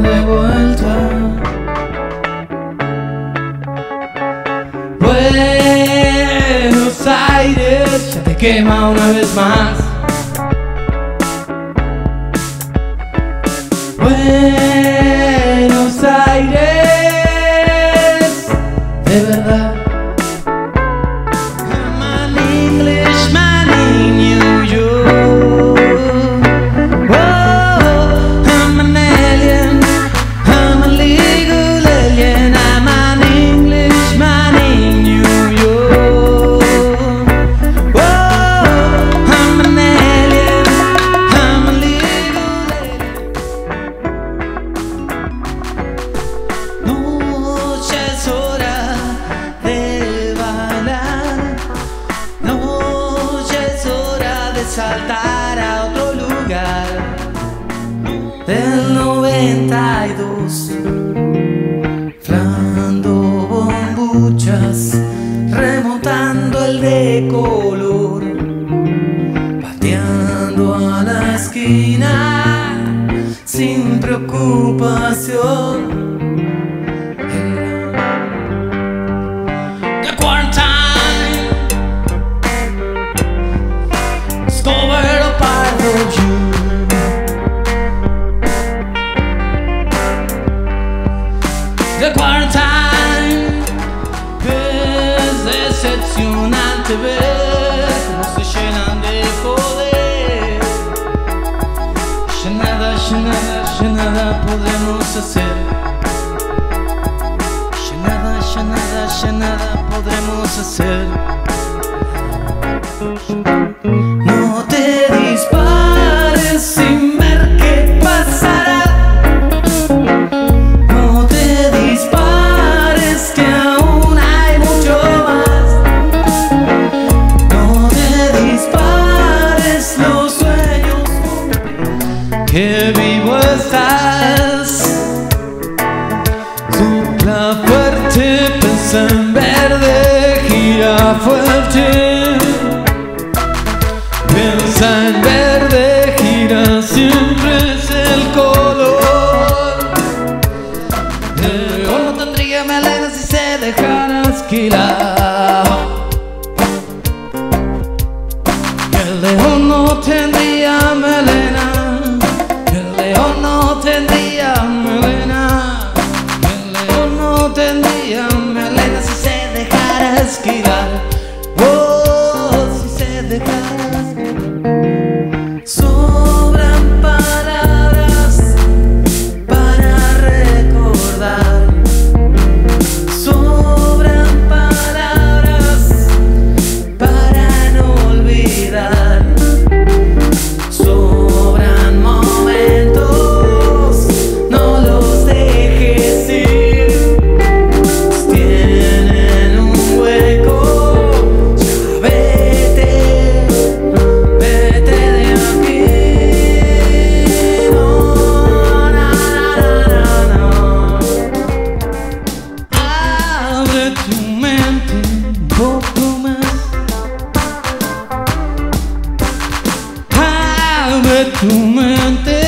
de vuelta. Buenos Aires ya te quema una vez más. Buenos Aires, de verdad. I'm an Englishman in New York. Oh, I'm an alien, I'm a legal alien. I'm an Englishman in New York. Oh, I'm an alien, I'm a legal alien. No, ya es hora de bailar. No, ya es hora de saltar a otro lugar. Del 92, flando bombuchas, remontando el de color, pateando a la esquina sin preocupación. The quarantine is covered a part of you. The quarantine es decepcionante ver cómo se llenan de poder. Ya nada, ya nada, ya nada podremos hacer. Ya nada, ya nada, ya nada podremos hacer. No te dispares sin ver qué pasará. No te dispares que aún hay mucho más. No te dispares los sueños que vivo estás. Sopla fuerte, pensa en verde, gira fuerte. Piensa en verde, gira, siempre es el color. El león no tendría melena si se dejara esquilar. El león no tendría melena. El león no tendría melena. El león no tendría melena si se dejara esquilar. Oh, si se dejara esquilar. Sobran palabras para recordar. Sobran palabras para no olvidar. Sobran momentos, no los dejes ir. Tienen un hueco, ya vete, vete de aquí. No, no. Abre tu mente un poco más. Abre tu mente.